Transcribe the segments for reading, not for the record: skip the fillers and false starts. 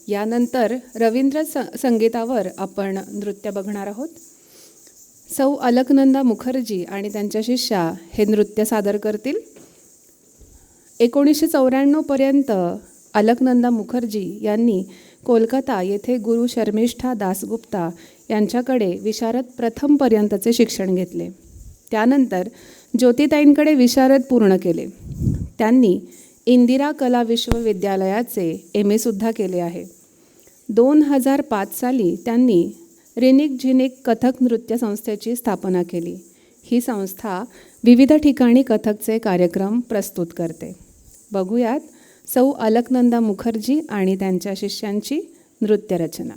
यानंतर रवींद्र संगीतावर आपण नृत्य बघणार आहोत. सौ अलकनंदा मुखर्जी आणि त्यांच्या शिष्या हे नृत्य सादर करतील. 1994पर्यंत अलकनंदा मुखर्जी यांनी कोलकाता येथे गुरु शर्मिष्ठा दासगुप्ता यांच्याकडे विशारद प्रथमपर्यंतचे शिक्षण घेतले. त्यानंतर ज्योतिताईंकडे विशारद पूर्ण केले. त्यांनी इंदिरा कला विश्वविद्यालयाचे MA केले आहे. 2005 साली त्यांनी रिनिक झिनिक कथक नृत्य संस्थेची स्थापना केली. ही संस्था विविध ठिकाणी कथकचे कार्यक्रम प्रस्तुत करते. बघूयात सौ अलकनंदा मुखर्जी आणि त्यांच्या शिष्यांची नृत्यरचना.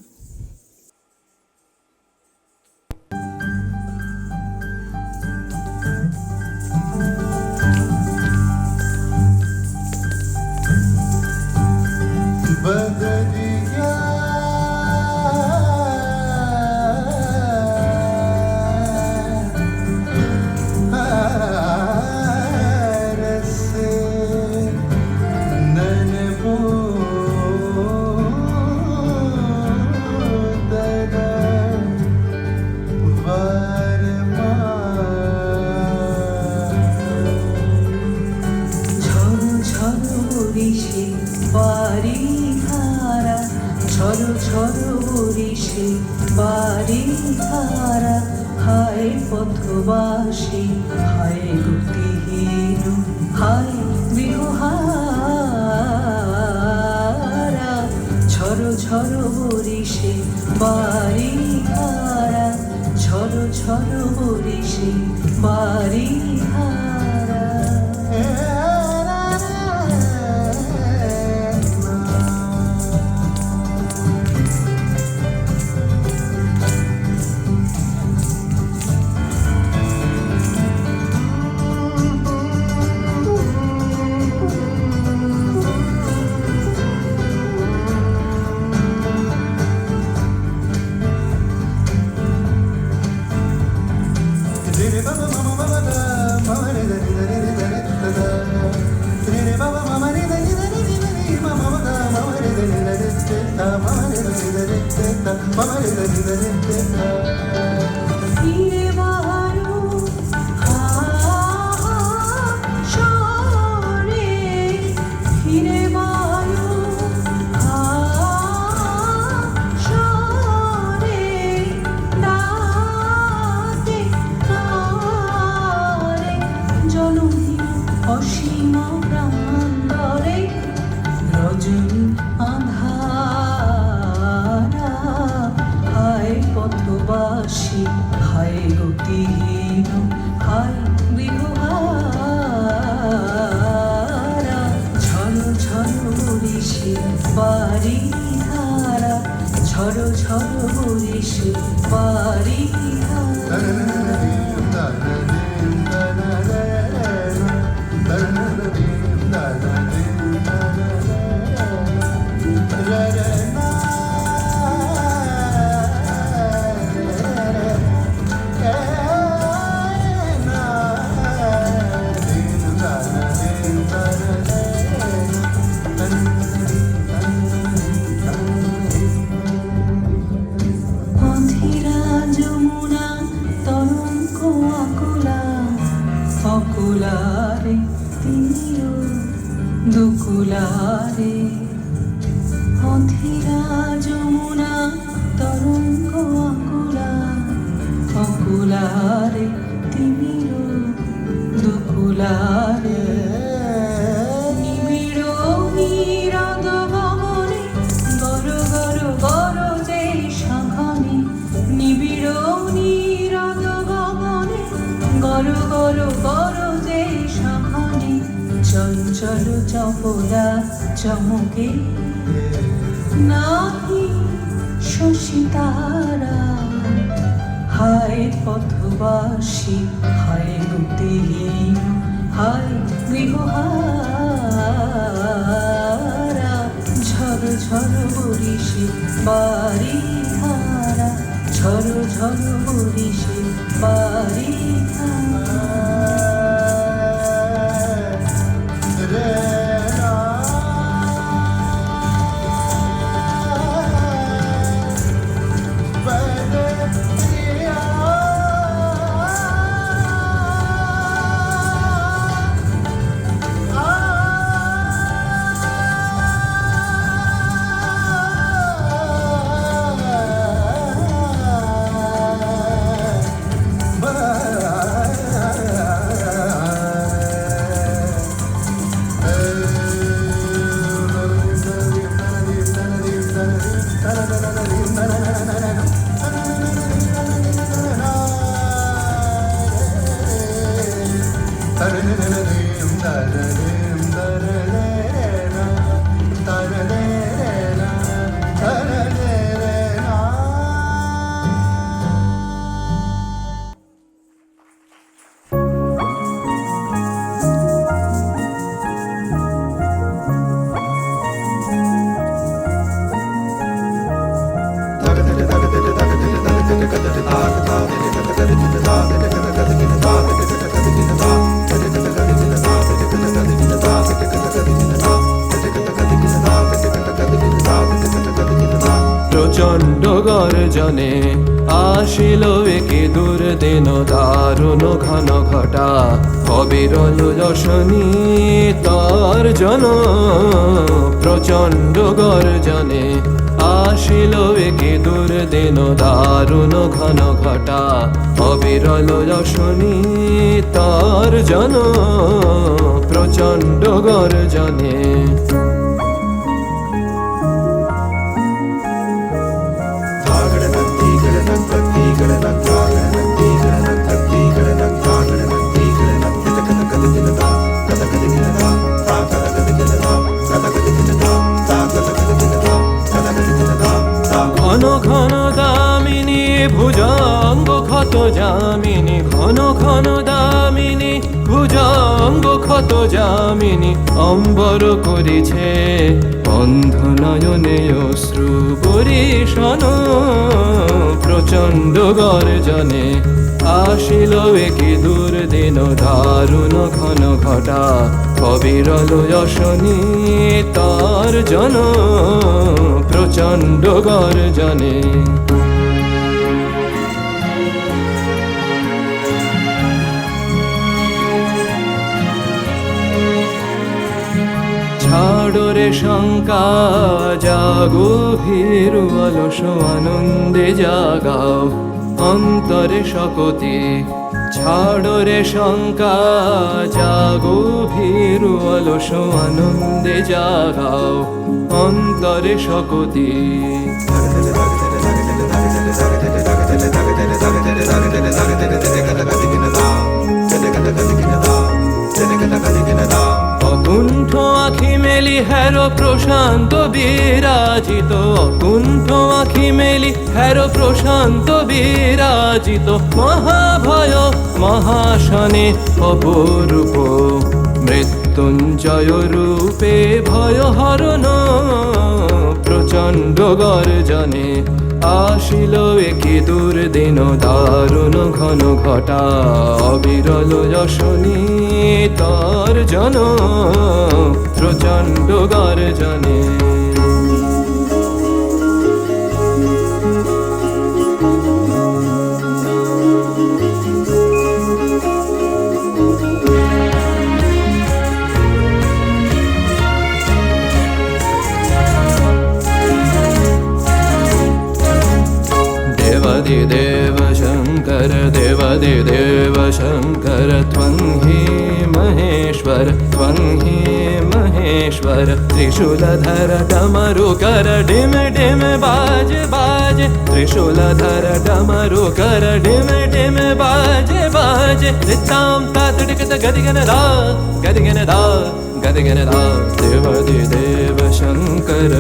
ঝড়ো ঝড়ো বরিশে বাড়ি ধারা, হায় পথবাসী হায় গতিহীন হায় গৃহহারা। ঝড়ো ঝড়ো বরিশে বাড়ি ধারা, ঝড়ো ঝড়ো বরিশে বাড়ি ধারা। অসীম প্রান্তরে রজনী আঁধারা, হায় পথবাসী হায় গতিহীন হায় গৃহহারা। ঝড়ো ঝড়ো বরিশে বাড়ি ধারা, ঝড়ো ঝড়ো বরিশে বাড়ি ধারা। যমুনা তরঙ্গ আকুলা, অকুলারে তিমির দুকুলারে। অধীরা যমুনা তরঙ্গ আকুলা, অকুলারে তিমির দুকুলারে। নিবিড় নীরদ গগনে গর গর গরজে শাখানি, নিবিড় নীরদ গগনে গর গর গরজে শাখানি। চঞ্চল চপলা চমকে নাহি শশী তারা, হায় পথবাসী হায় গতিহীন হায় গৃহহারা। ঝড় ঝড় বরিশে বাড়ি ধারা, ঝড় ঝড় বরিশে বাড়ি ধারা। গর্জনে আসিল একে দুর্দিন দারুণ ঘন ঘটা অবিরল যশনী তর্জন প্রচণ্ড গর্জনে আসিল একে দুর্দিন দারুণ ঘন ঘটা অবিরল যশনী তর্জন প্রচণ্ড গর্জনে ঘন ঘন দামিনী ভুজঙ্গ ক্ষত যামিনী ঘন ঘন দামিনী ভুজঙ্গ ক্ষত যামিনী অম্বর করিছে অন্ধ নয়নে অশ্রু বরিশন প্রচণ্ড গর্জনে আসিল একে দুর্দিন দারুণ ঘন ঘটা অবিরল যশনী তর্জন প্রচণ্ড গর্জনে ছাড়ো রে শঙ্কা জাগো ভীরু অলস আনন্দে জাগাও অন্তরে শকতি ছাড়ো রে শঙ্কা জাগো ভীরু অলস আনন্দে জাগাও অন্তরে শকতি অকুণ্ঠ আখি মেলি হেরো প্রশান্ত বিরাজিত অকুণ্ঠ আখি মেলি হেরো প্রশান্ত বিরাজিত মহাভয় মহাশনে অপরূপ মৃত্যুঞ্জয় রূপে ভয় হরণ প্রচণ্ড গর্জনে আসিল একে দুর্দিন দারুণ ঘন ঘটা অবিরল যশনী তর্জন প্রচণ্ড গর্জনে देव शंकर देवादिदेव शंकर त्वं हि महेश्वर त्वं हि महेश्वर त्रिशूलधर डमरुकर डिम डिम बाज बाज त्रिशूलधर डमरुकर डिम डिम बाज बाज नितां तातडिकत गदिगनदा गदिगनदा गदिगनदा देवादिदेव शंकर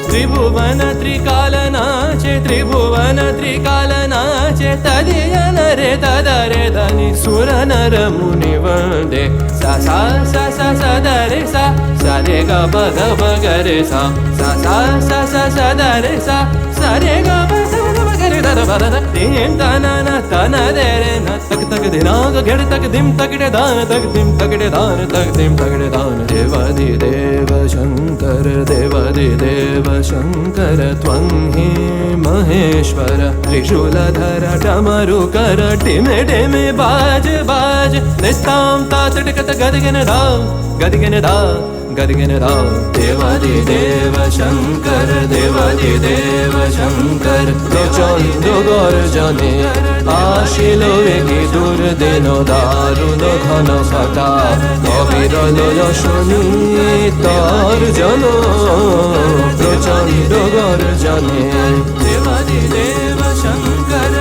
त्रिभुवन त्रिकालनाचे त्रिभुवन त्रिकालनाचे तदियन रे तदरे धनि सुर नर मुनि वंदे सा सा सा सा सा दरे सा सा रे ग प ग प ग रे सा सा सा सा सा सा दरे सा सा रे ग प ग प ग रे द प द तीन तना न तना दे रे न तक तक दिना ग गेड़ तक दिम तकड़े दान तक दिम तकड़े दान तक दिम तकड़े दान देवादिदेव शंकर त्वं हि महेश्वर त्रिशूलधर डमरुकर डिमे डिमे बाज बाज निस्तां तातडिकत गदिगनदा गदिगनदा गदिगनदा देवादिदेव शंकर प्रचण्ड गर्जने आशिल एके दुर्दिन दारुण घन घटा अविरल यशनी तर्जन प्रचण्ड गर्जने देवादिदेव शंकर